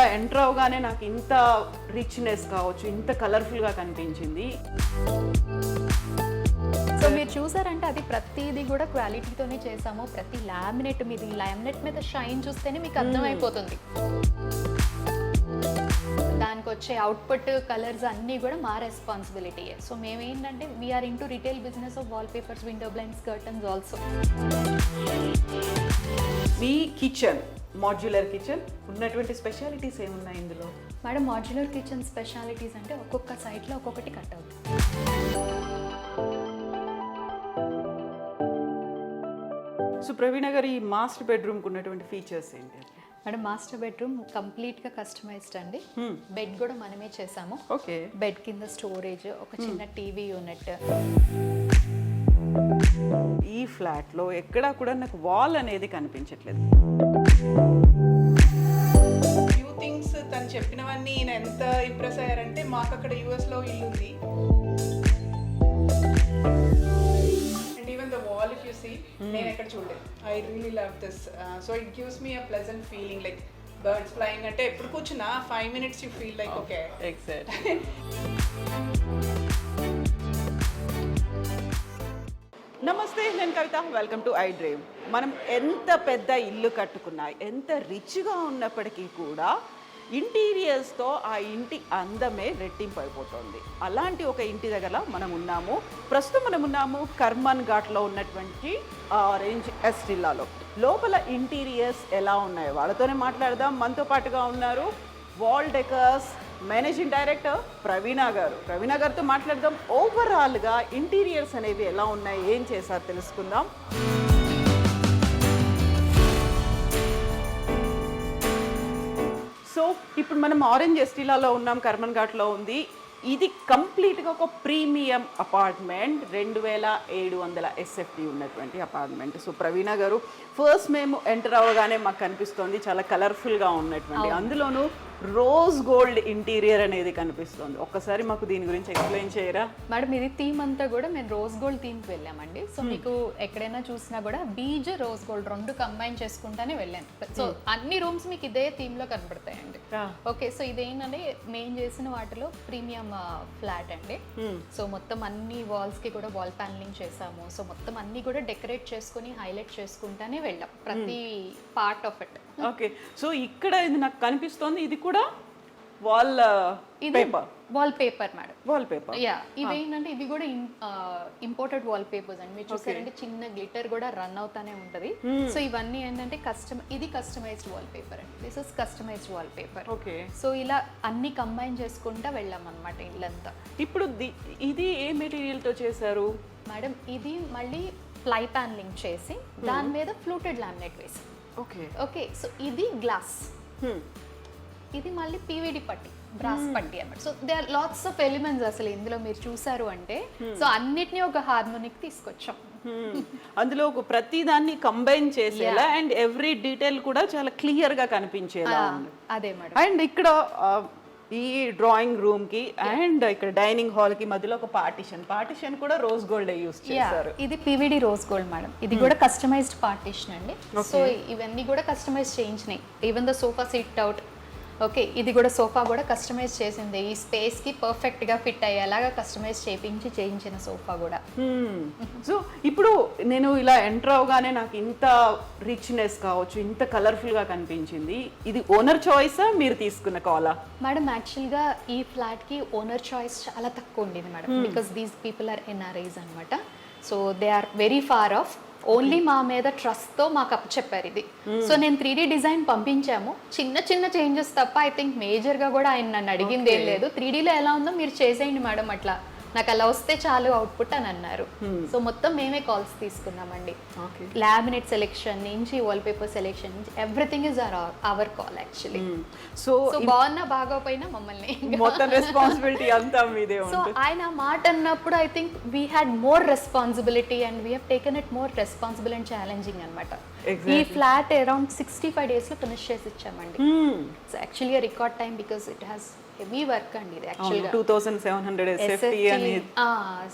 ఇలా ఎంటర్ అవగానే నాకు ఇంత రిచ్నెస్ కావచ్చు, ఇంత కలర్ఫుల్గా కనిపించింది. సో మీరు చూసారంటే అది ప్రతిదీ కూడా క్వాలిటీతోనే చేసాము. ప్రతి లామినేట్ మీద, ఈ లామినేట్ మీద షైన్ చూస్తేనే మీకు అర్థమైపోతుంది. దానికి వచ్చే అవుట్పుట్ కలర్స్ అన్నీ కూడా మా రెస్పాన్సిబిలిటీయే. సో మేమేంటంటే we're into retail business of wallpapers, window blinds, curtains also. మీ కిచెన్, మాడ్యులర్ కిచెన్ ఉన్నటువంటి స్పెషాలిటీస్ ఏమున్నాయి ఇందులో? మేడం మాడ్యులర్ కిచెన్ స్పెషాలిటీస్ అంటే ఒక్కొక్క సైట్లో ఒక్కొక్కటి కట్ అవుతుంది. సో ప్రవీణ గారు, ఈ మాస్టర్ బెడ్రూమ్కి ఉన్నటువంటి ఫీచర్స్ ఏంటి? మేడం మాస్టర్ బెడ్రూమ్ కంప్లీట్గా కస్టమైజ్డ్ అండి. బెడ్ కూడా మనమే చేసాము. ఓకే. బెడ్ కింద స్టోరేజ్, ఒక చిన్న టీవీ యూనిట్. ఈ ఫ్లాట్లో ఎక్కడా కూడా నాకు వాల్ అనేది కనిపించట్లేదు. ఫ్యూ థింగ్స్ తను చెప్పినవన్నీ ఈయన ఎంత ఇంప్రెస్ అయ్యారంటే, మాకు అక్కడ యూఎస్లో ఇల్లు ఉంది. And even the wall if you see, నేను ఎక్కడ చూడలేదు. I really love this. So it gives me a pleasant feeling, like birds flying. అంటే ఎప్పుడు కూర్చున్నా 5 minutes you feel like okay. Exact. నమస్తే, నేను Kavitha. Welcome to I dream. మనం ఎంత పెద్ద ఇల్లు కట్టుకున్నా, ఎంత రిచ్గా ఉన్నప్పటికీ కూడా ఇంటీరియర్స్తో ఆ ఇంటి అందమే రెట్టింపు అయిపోతుంది. అలాంటి ఒక ఇంటి దగ్గర మనం ఉన్నాము. ప్రస్తుతం మనం ఉన్నాము కర్మన్ ఘాట్లో ఉన్నటువంటి ఆరెంజ్ ఎస్టిల్లాలో. లోపల ఇంటీరియర్స్ ఎలా ఉన్నాయో వాళ్ళతోనే మాట్లాడదాం. మనతో పాటుగా ఉన్నారు వాల్ డెకర్స్ మేనేజింగ్ డైరెక్టర్ ప్రవీణ గారు. ప్రవీణ గారితో మాట్లాడదాం. ఓవరాల్గా ఇంటీరియర్స్ అనేవి ఎలా ఉన్నాయి, ఏం చేశారు తెలుసుకుందాం. సో ఇప్పుడు మనం ఆరెంజ్ ఎస్టిలాలో ఉన్నాం, కర్మన్ ఘాట్లో ఉంది. ఇది కంప్లీట్గా ఒక ప్రీమియం అపార్ట్మెంట్, 2700 SFT ఉన్నటువంటి అపార్ట్మెంట్. సో ప్రవీణ గారు, ఫస్ట్ మేము ఎంటర్ అవ్వగానే మాకు కనిపిస్తుంది చాలా కలర్ఫుల్గా ఉన్నటువంటి, అందులోనూ రోజ్ గోల్డ్ ఇంటీరియర్ అనేది కనిపిస్తుంది. ఒక్కసారి మాకు దీని గురించి ఎక్స్ప్లెయిన్ చేయరా? మేడం ఇది థీమ్ అంతా కూడా మేము రోజ్ గోల్డ్ థీమ్కి వెళ్ళామండి. సో మీకు ఎక్కడైనా చూసినా కూడా బీజ్, రోజ్ గోల్డ్ రెండు కంబైన్ చేసుకుంటానే వెళ్ళాను. సో అన్ని రూమ్స్ మీకు ఇదే థీమ్లో కనబడతాయండి. ఓకే. సో ఇదేంటంటే మేము చేసిన వాటిలో ప్రీమియం ఫ్లాట్ అండి. సో మొత్తం అన్ని వాల్స్కి కూడా వాల్ ప్యానలింగ్ చేసాము. సో మొత్తం అన్ని కూడా డెకరేట్ చేసుకుని హైలైట్ చేసుకుంటానే వెళ్ళాం ప్రతి part of it. Okay. So ఇక్కడ ఇది నాకు కనిపిస్తోంది, ఇది కూడా wall paper. Wall paper madam. Wall paper. Yeah, ఇవేంటంటే ఇవి కూడా ఇంపోర్టెడ్ వాల్ పేపర్స్ అండి. మీరు చూసారంటే చిన్న గ్లిటర్ కూడా రన్ అవుతానే ఉంటది. సో ఇవన్నీ ఏంటంటే ఇది కస్టమైజ్డ్ వాల్ పేపర్ అండి. This is customised wallpaper. Okay. So ఇలా అన్ని కంబైన్ చేసుకుంటా వెళ్ళాం అనమాట ఇల్లంతా. ఇప్పుడు ఇది ఏ మెటీరియల్ తో చేశారు మేడం? ఇది మళ్ళీ ప్లై ప్యానలింగ్ చేసి దాని మీద ఫ్లూటెడ్ లామినేట్ వేసి. ఓకే. ఓకే. సో ఇది గ్లాస్, ఇది మళ్ళీ పీవీడి పట్టి, బ్రాస్ పట్టి అన్నమాట. So they are lots of elements అసలు ఇందులో మీరు చూసారు అంటే. సో అన్నిటినీ ఒక హార్మోనిక్ తీసుకొచ్చాం. అందులో ఒక ప్రతి దాన్ని కంబైన్ చేసేలా అండ్ ఎవ్రీ డీటెయిల్ కూడా చాలా క్లియర్ గా కనిపించేలా ఉంది. అదే మేడం. అండ్ ఇక్కడ ఈ డ్రాయింగ్ రూమ్ కి అండ్ ఇక్కడ డైనింగ్ హాల్ కి మధ్యలో ఒక పార్టిషన్ కూడా రోజ్ గోల్డ్ యూస్ చేశారు. ఇది పీవీడి రోజ్ గోల్డ్ మేడం. ఇది కూడా కస్టమైజ్డ్ పార్టిషన్ అండి. సో ఇవన్నీ కూడా కస్టమైజ్ చేయించినాయి. Even the sofa sit out. Okay. ఇది కూడా సోఫా కూడా కస్టమైజ్ చేసింది. ఈ స్పేస్ కి పర్ఫెక్ట్ గా ఫిట్ అయ్యేలాగా కస్టమైజ్ చేయించిన సోఫా కూడా. సో ఇప్పుడు నేను ఇలా ఎంటర్ అవగానే నాకు ఇంత రిచ్నెస్ కావచ్చు, ఇంత కలర్ఫుల్ గా కనిపించింది. ఇది ఓనర్ చాయిసా, మీరు తీసుకున్న కాలా? మేడం యాక్చువల్గా ఈ ఫ్లాట్ కి ఓనర్ చాయిస్ చాలా తక్కువ ఉండేది madam. Because these people are NRIs అనమాట. So they are very far off. Only మా మీద ట్రస్ట్తో మాకు చెప్పారు ఇది. సో నేను 3D డిజైన్ పంపించాము, చిన్న చిన్న చేంజెస్ తప్ప. ఐ థింక్ మేజర్గా కూడా ఆయన నన్ను అడిగింది ఏం లేదు. 3Dలో ఎలా ఉందో మీరు చేసేయండి మేడం, అట్లా నాకు అలా వస్తే చాలు అవుట్పుట్ అని అన్నారు. సో మొత్తం మేమే కాల్స్ తీసుకున్నామండి. లామినేట్ సెలెక్షన్ నుంచి వాల్ పేపర్ సెలెక్షన్ నుంచి everything is our call actually. So బాగున్నా బాగోపోయినా మమ్మల్ని మొత్తం రెస్పాన్సిబిలిటీ అంతా మీదే. సో ఆయన మాట అన్నప్పుడు I think we had more responsibility and we have taken it more responsible and challenging అనమాట. ఈ ఫ్లాట్ అరౌండ్ 65 days లో ఫినిష్ చేసి ఇచ్చామండి. It's actually record time because it has heavy work అండి. ఇది యాక్చువల్గా 2700 SFT అనేది.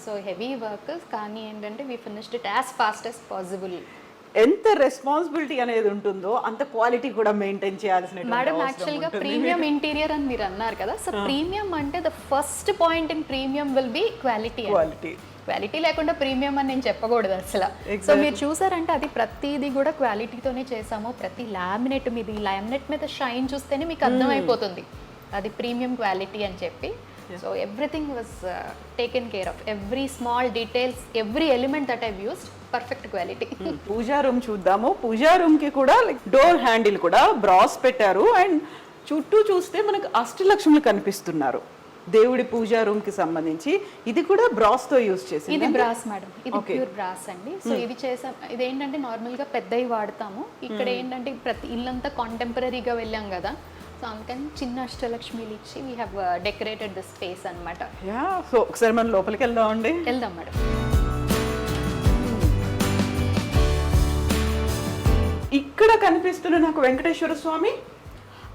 సో హెవీ వర్క్, కానీ ఏంటంటే we finished it as fast as possible. ఎంత రెస్పాన్సిబిలిటీ అనేది ఉంటుందో అంత క్వాలిటీ కూడా మెయింటైన్ చేయాల్సిన మేడం యాక్చువల్గా ప్రీమియం ఇంటీరియర్ అని మీరు అన్నారు కదా, సో ప్రీమియం అంటే the first point in premium will be quality. Quality లేకుండా ప్రీమియం అని నేను చెప్పకూడదు అసలు. సో మీరు చూసారంటే అది ప్రతిదీ కూడా క్వాలిటీతోనే చేసాము. ప్రతి లామినేట్ మీద, ఈ లామినేట్ మీద షైన్ చూస్తేనే మీకు అర్థమైపోతుంది అది ప్రీమియం క్వాలిటీ అని చెప్పి. So everything was taken care of, every small details, every element that I've used perfect quality. Puja room చూద్దాము. పూజా రూమ్ కి కూడా లైక్ డోర్ హ్యాండిల్ కూడా బ్రాస్ పెట్టారు అండ్ చుట్టూ చూస్తే మనకు అష్టలక్ష్ములు కనిపిస్తున్నారు. దేవుడి పూజా రూమ్ కి సంబంధించి ఇది కూడా బ్రాస్ తో యూస్ చేసి, ఇది బ్రాస్ మేడం, ఇది ప్యూర్ బ్రాస్ అండి. సో ఇది చేసాం, ఇదేంటంటే నార్మల్ గా పెద్దవి వాడతాము. ఇక్కడ ఏంటంటే ప్రతి ఇల్లంతా కాంటెంపరీగా వెళ్ళాం కదా, సో అందుకని చిన్న అష్టలక్ష్మిలు ఇచ్చి we have decorated the space అనమాట. యా, సో ఒకసారి మనం లోపలికి వెళ్దామండి. వెళ్దాం మేడం. ఇక్కడ కనిపిస్తున్న నాకు వెంకటేశ్వర స్వామి,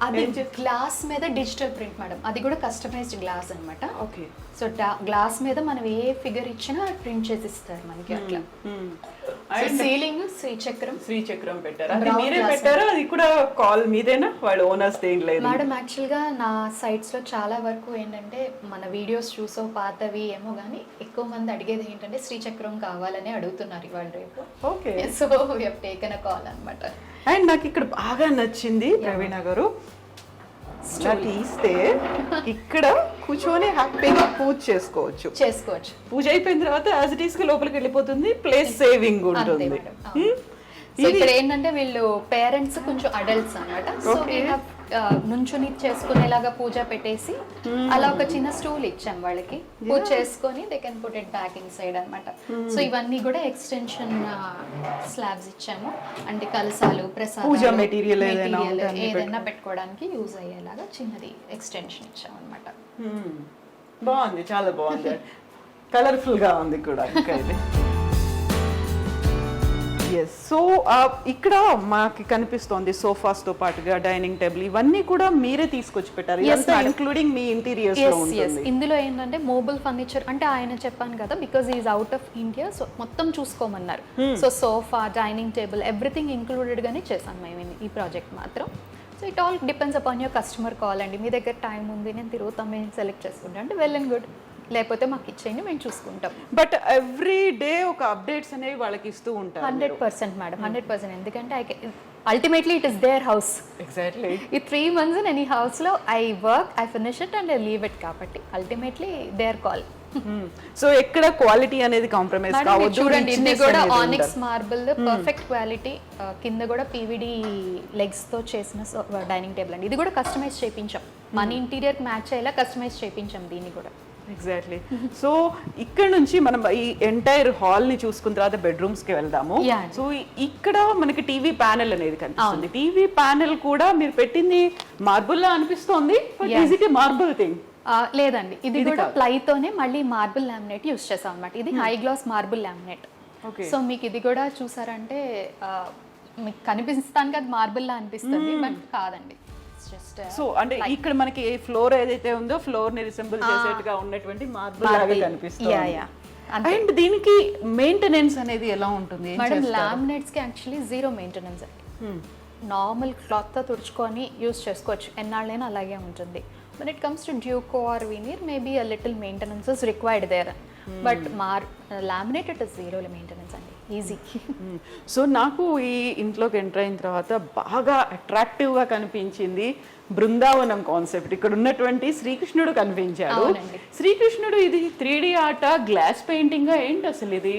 అది గ్లాస్ మీద డిజిటల్ ప్రింట్ మేడం, అది కూడా కస్టమైజ్డ్ గ్లాస్ అన్నమాట. ఓకే. సో గ్లాస్ మీద మనం ఏ ఫిగర్ ఇచ్చినా ప్రింట్ చేసి ఇస్తారు మనకి అట్లా. సీలింగ్ శ్రీచక్రం పెట్టారు, అది మీరే పెట్టారా? అది కూడా కాల్ మీదేనా? వాళ్ళు ఓనర్స్ ఏం లేదు మేడం. యాక్చువల్గా నా సైట్స్ లో చాలా వరకు ఏంటంటే మన వీడియోస్ చూసో పాతవి ఏమో కానీ ఎక్కువ మంది అడిగేది ఏంటంటే శ్రీచక్రం కావాలని అడుగుతున్నారు ఇవాళ రేపు. Okay. So we have taken a call అన్నమాట. అండ్ నాకు ఇక్కడ బాగా నచ్చింది ప్రవీణ గారు, తీస్తే ఇక్కడ కూర్చొని హ్యాపీగా పూజ చేసుకోవచ్చు. పూజ అయిపోయిన తర్వాత యాజ్ ఇట్ ఈస్ గా లోపలికి వెళ్ళిపోతుంది, ప్లేస్ సేవింగ్ ఉంటుంది. సో ఇక్కడ ఏంటంటే వీళ్ళు పేరెంట్స్ కొంచెం అడల్ట్స్ అన్నమాట. సో నుంచుని చేసుకునేలాగా పూజ పెట్టేసి అలా ఒక చిన్న స్టూల్ ఇచ్చాం వాళ్ళకి, పూజ చేసుకొని they can put it back in side అనమాట. సో ఇవన్నీ కూడా ఎక్స్టెన్షన్ స్లాబ్స్ ఇచ్చాము, అంటే కలసాలు, ప్రసాదాలు, మెటీరియల్ ఏదైనా పెట్టుకోవడానికి యూజ్ అయ్యేలాగా చిన్నది ఎక్స్టెన్షన్ ఇచ్చాం అనమాట. బాగుంది, చాలా బాగుంది, కలర్ఫుల్ గా ఉంది కూడా. ఇంకా ఇది ఎస్. సో ఇక్కడ మాకు కనిపిస్తోంది సోఫాస్ తో పాటుగా డైనింగ్ టేబుల్, ఇవన్నీ కూడా మీరే తీసుకొచ్చి పెట్టారు, ఇంక్లూడింగ్ మీ ఇంటీరియర్స్ లో ఉంటుంది. ఇందులో ఏంటంటే మోబుల్ ఫర్నిచర్, అంటే ఆయన చెప్పాను కదా because is out of India, so మొత్తం చూసుకోమన్నారు. So sofa, dining table everything included గానే చేశాను మేము ఈ ప్రాజెక్ట్ మాత్రం. So it all depends upon your customer call అండి. మీ దగ్గర టైం ఉంది, నేను తిరుగుతాం, మేము సెలెక్ట్ చేసుకుంటాం అంటే వెల్ అండ్ గుడ్, లేకపోతే మాకు ఇచ్చేయండి, మేము చూసుకుంటాం. బట్ ఎవ్రీ డే ఒక అప్డేట్స్ అనేవి వాళ్ళకి ఇస్తూ ఉంటారు. 100% మేడం, 100%. ఎందుకంటే ultimately it is their house. Exactly. ఈ 3 months ఇన్ ఎనీ హౌస్ లో I work, I finish it and I leave it, కాబట్టి అల్టిమేట్లీ దేర్ కాల్. సో ఎక్కడ క్వాలిటీ అనేది కాంప్రమైజ్ కావద్దు. చూడండి, ఇది కూడా ఆనిక్స్ మార్బుల్ పర్ఫెక్ట్ క్వాలిటీ, కింద కూడా పీవీడీ లెగ్స్ తో చేసిన డైనింగ్ టేబుల్ అండి. ఇది కూడా కస్టమైజ్ చేయించాం, మన ఇంటీరియర్ మ్యాచ్ అయ్యేలా కస్టమైజ్ చేయించాం దీన్ని కూడా. ఎగ్జాక్ట్లీ. సో ఇక్కడ నుంచి మనం ఈ ఎంటైర్ హాల్ ని చూసుకున్న తర్వాత బెడ్రూమ్స్ కి వెళ్దాము. సో ఇక్కడ మనకి టీవీ ప్యానెల్ అనేది కనిపిస్తుంది. టీవీ ప్యానెల్ కూడా మీరు పెట్టింది మార్బుల్ లా అనిపిస్తోంది, but is it A marble thing? లేదండి, ఇది కూడా ప్లై తోనే మళ్ళీ మార్బుల్ లామినేట్ యూస్ చేసాం అన్నమాట. ఇది high glass marble laminate. So మీకు ఇది కూడా చూసారంటే మీకు కనిపిస్తానికి అది మార్బుల్ లా అనిపిస్తుంది, బట్ కాదండి. సో అంటే ఇక్కడ మనకి ఫ్లోర్ ఏదైతే ఉందో ఫ్లోర్ ని రిసెంబుల్ చేసేట్టుగా ఉన్నటువంటి మార్బుల్ లాగా కనిపిస్తుంది. అండ్ దీనికి మెయింటెనెన్స్ అనేది ఎలా ఉంటుంది మేడం? లామినేట్స్ కి యాక్చువల్లీ 0 మెయింటెనెన్స్ అండి. నార్మల్ క్లాత్ తో తుడుచుకొని యూస్ చేసుకోవచ్చు, ఎన్నాళ్ళైనా అలాగే ఉంటుంది. when it comes to duco or veneer, maybe a little maintenance is required there, but laminate it is 0 maintenance and easy. So నాకు ఈ ఇంట్లోకి ఎంటర్ అయిన తర్వాత బాగా అట్రాక్టివ్ గా కనిపించింది బృందావనం కాన్సెప్ట్. ఇక్కడ ఉన్నటువంటి శ్రీకృష్ణుడు కనిపించాడు. శ్రీకృష్ణుడు ఇది 3D ఆర్ట్, గ్లాస్ పెయింటింగ్, ఏంటి అసలు ఇది?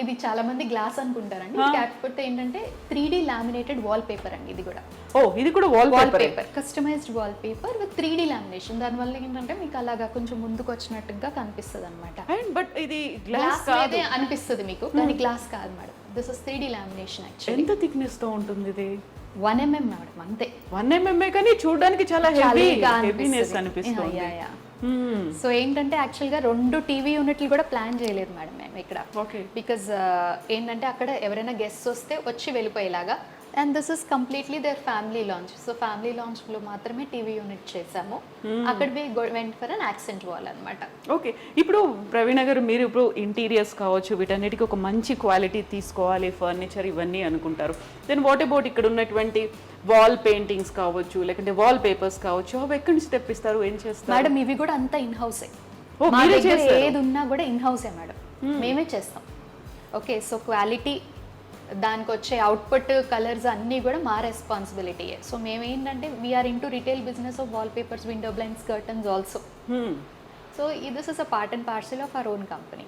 ఇది చాలా మంది గ్లాస్ అనుకుంటారండి, కాకపోతే ఏంటంటే 3D లామినేటెడ్ వాల్ పేపర్ అండి ఇది కూడా. ఓ, ఇది కూడా wallpaper, customised wallpaper with 3D lamination. దాని వల్ల ఏంటంటే మీకు అలాగా కొంచెం ముందుకు వచ్చినట్టుగా కనిపిస్తుంది అనమాట. బట్ ఇది గ్లాస్ మీదే అనిపిస్తుంది మీకు, కానీ గ్లాస్ కాదు madam, this is 3D lamination actually. ఎంత థిక్నెస్ తో ఉంటుంది ఇది? 1 mm మేడం, అంతే. 1 mm కానీ చూడడానికి చాలా హెవీనెస్ అనిపిస్తుంది. సో ఏంటంటే యాక్చువల్గా 2 టీవీ యూనిట్లు కూడా ప్లాన్ చేయలేదు మేడం మేము ఇక్కడ, బికాజ్ ఏంటంటే అక్కడ ఎవరైనా గెస్ట్ వస్తే వచ్చి వెళ్ళిపోయేలాగా and this is completely their family lounge. So family లాంచ్లో మాత్రమే టీవీ యూనిట్ చేసాము. అక్కడ went for an accent wall అనమాట. ఓకే, ఇప్పుడు ప్రవీణ గారు మీరు ఇప్పుడు ఇంటీరియర్స్ కావచ్చు వీటన్నిటికీ ఒక మంచి క్వాలిటీ తీసుకోవాలి, ఫర్నిచర్ ఇవన్నీ అనుకుంటారు. దెన్ వాట్ అబౌట్ ఇక్కడ ఉన్నటువంటి వాల్ పెయింటింగ్స్ కావచ్చు, లేకుంటే వాల్ పేపర్స్ కావచ్చు, అవి ఎక్కడి నుంచి తెప్పిస్తారు, ఏం చేస్తారు? మేడం ఇవి కూడా అంతా ఇన్ హౌసే. ఓ, మా మీరే దగ్గర చేస్తారా? ఏది ఉన్నా కూడా ఇన్ హౌసే మేడం, మేమే చేస్తాం. ఓకే, సో క్వాలిటీ, దానికి వచ్చే అవుట్పుట్, కలర్స్ అన్నీ కూడా మా రెస్పాన్సిబిలిటీయే. సో మేమేంటంటే we're into retail business of wallpapers, window blinds, curtains also. So this is a part and parcel of our own company.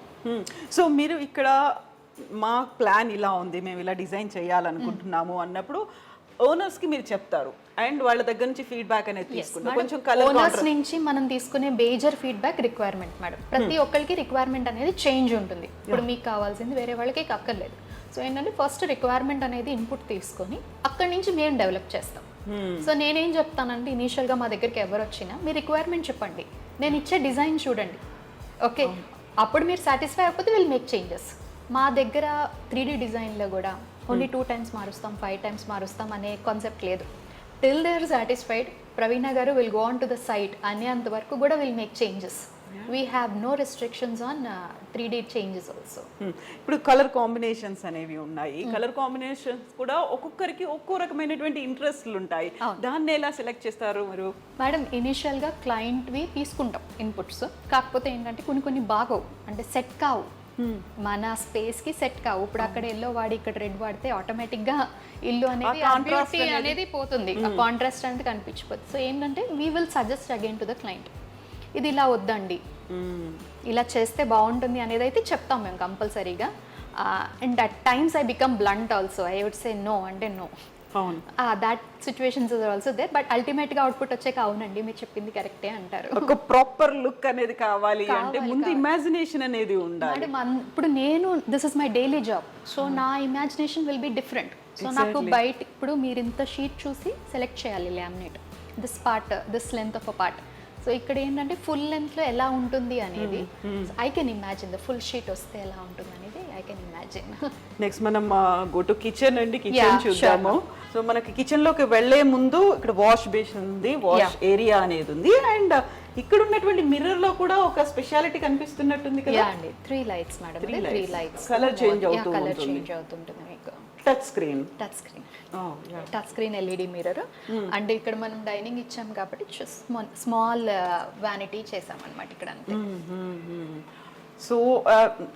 So మీరు ఇక్కడ మా ప్లాన్ ఇలా ఉంది, మేము ఇలా డిజైన్ చేయాలనుకుంటున్నాము అన్నప్పుడు ఓనర్స్కి మీరు చెప్తారు అండ్ వాళ్ళ దగ్గర నుంచి ఫీడ్బ్యాక్ అనేది తీసుకుంటారు. కొంచెం ఓనర్స్ నుంచి మనం తీసుకునే మేజర్ ఫీడ్బ్యాక్ రిక్వైర్మెంట్ మేడం. ప్రతి ఒక్కరికి రిక్వైర్మెంట్ అనేది చేంజ్ ఉంటుంది. ఇప్పుడు మీకు కావాల్సింది వేరే వాళ్ళకి అక్కర్లేదు. సో ఏంటంటే ఫస్ట్ రిక్వైర్మెంట్ అనేది ఇన్పుట్ తీసుకొని అక్కడి నుంచి మేము డెవలప్ చేస్తాం. సో నేనేం చెప్తానంటే ఇనీషియల్గా మా దగ్గరికి ఎవరు వచ్చినా మీ రిక్వైర్మెంట్ చెప్పండి, నేను ఇచ్చే డిజైన్ చూడండి. ఓకే, అప్పుడు మీరు సాటిస్ఫై అయిపోతే విల్ మేక్ చేంజెస్. మా దగ్గర 3D డిజైన్లో కూడా ఓన్లీ 2 times మారుస్తాం, 5 times మారుస్తాం అనే కాన్సెప్ట్ లేదు. Till they are satisfied, Praveena గారు will go on to the site అనేంత వరకు కూడా will make changes. We have no restrictions on 3D changes also. ఇప్పుడు కలర్ కాంబినేషన్స్ అనేవి ఉన్నాయి. కలర్ కాంబినేషన్స్ కూడా ఒక్కొక్కరికి ఒక్కో రకమైనటువంటి ఇంట్రెస్ట్లు ఉంటాయి. దాన్ని ఎలా సెలెక్ట్ చేస్తారు మీరు? మేడం ఇనీషియల్గా క్లయింట్వి తీసుకుంటాం ఇన్పుట్స్, కాకపోతే ఏంటంటే కొన్ని బాగోవు, అంటే సెట్ కావు, మన స్పేస్కి సెట్ కావు. ఇప్పుడు అక్కడ ఎల్లో వాడి ఇక్కడ రెడ్ వాడితే ఆటోమేటిక్గా ఇల్లు అనేది పోతుంది, కాంట్రాస్ట్ అనేది కనిపించిపోతుంది. సో ఏంటంటే we will suggest again to the client, ఇది ఇలా వద్దండి, ఇలా చేస్తే బాగుంటుంది అనేది అయితే చెప్తాం మేము కంపల్సరీగా. And at times I become blunt also, I would say no అంటే నో. అవును, that situations are also there. But అల్టిమేట్గా అవుట్పుట్ వచ్చాక అవునండి మీరు చెప్పింది కరెక్టే అంటారు. ఒక ప్రాపర్ లుక్ అనేది కావాలి అంటే ముందు ఇమాజినేషన్ అనేది ఉండాలి. మేడం ఇప్పుడు నేను this is my daily job, so నా imagination will be different. So నాకు బయట ఇప్పుడు మీరు ఇంత షీట్ చూసి సెలెక్ట్ చేయాలి, laminate this part, this length of a part. So ఇక్కడ ఏంటంటే ఫుల్ లెంత్లో ఎలా ఉంటుంది అనేది I can imagine, the full sheet వస్తే ఎలా ఉంటుంది అనేది ఐ కెన్ ఇమాజిన్. నెక్స్ట్ మనం గో టు కిచెన్ అండి, కిచెన్ చూద్దాము. సో మనకి కిచెన్ లోకి వెళ్లే ముందు ఇక్కడ వాష్ బేసిన్ ఉంది, వాష్ ఏరియా అనేది ఉంది, అండ్ ఇక్కడ ఉన్నటువంటి మిర్రర్ లో కూడా ఒక స్పెషాలిటీ కనిపిస్తున్నట్టుంది కదా అండి. 3 lights madam, 3 lights, colour change అవుతుంటుంది మీకు. Touch screen, touch screen LED mirror. అంటే ఇక్కడ మనం డైనింగ్ ఇచ్చాం కాబట్టి స్మాల్ వ్యానిటీ చేసాం అనమాట ఇక్కడ అంతే. సో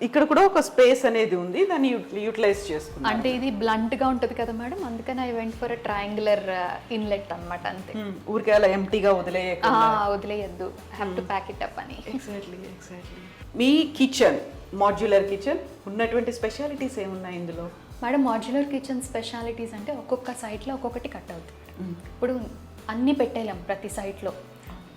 ఇక్కడ కూడా ఒక స్పేస్ అనేది ఉంది, దాన్ని యూటిలైజ్ చేసుకున్నాం. అంటే ఇది బ్లంట్ గా ఉంటది కదా మేడం, అందుకని I went for triangular inlet అన్నమాట అంతే. ఊరికే అలా ఎంప్టీగా వదిలేయద్దు, have to pack it up అని. ఎగ్జాక్ట్లీ. మీ కిచెన్, మాడ్యులర్ కిచెన్, ఉన్నటువంటి స్పెషాలిటీస్ ఏమున్నాయి ఇందులో? మేడం మాడ్యులర్ కిచెన్ స్పెషాలిటీస్ అంటే ఒక్కొక్క సైట్లో ఒక్కొక్కటి కట్ అవుతుంది. ఇప్పుడు అన్నీ పెట్టేలాం ప్రతి సైట్లో.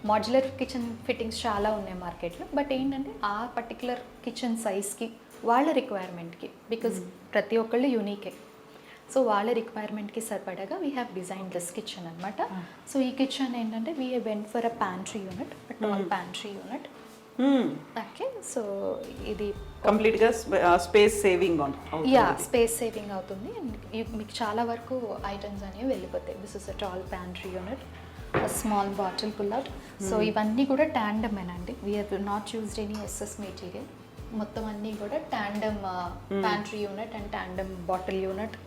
మాడ్యులర్ కిచెన్ ఫిట్టింగ్స్ చాలా ఉన్నాయి మార్కెట్లో, బట్ ఏంటంటే ఆ పర్టికులర్ కిచెన్ సైజ్కి వాళ్ళ రిక్వైర్మెంట్కి, బికాజ్ ప్రతి ఒక్కళ్ళు యూనికే, సో వాళ్ళ రిక్వైర్మెంట్కి సరిపడగా we have design this kitchen అనమాట. సో ఈ కిచెన్ ఏంటంటే we went for a pantry unit, tall pantry unit. Okay, so ఇది కంప్లీట్గా స్పేస్ సేవింగ్ స్పేస్ సేవింగ్ అవుతుంది. మీకు చాలా వరకు ఐటమ్స్ అనేవి వెళ్ళిపోతాయి. This is a tall pantry unit, small bottle pull out. So ఇవన్నీ కూడా ట్యాండమేనండి, we have not used any SS material. మొత్తం అన్నీ కూడా tandem pantry unit and tandem bottle unit.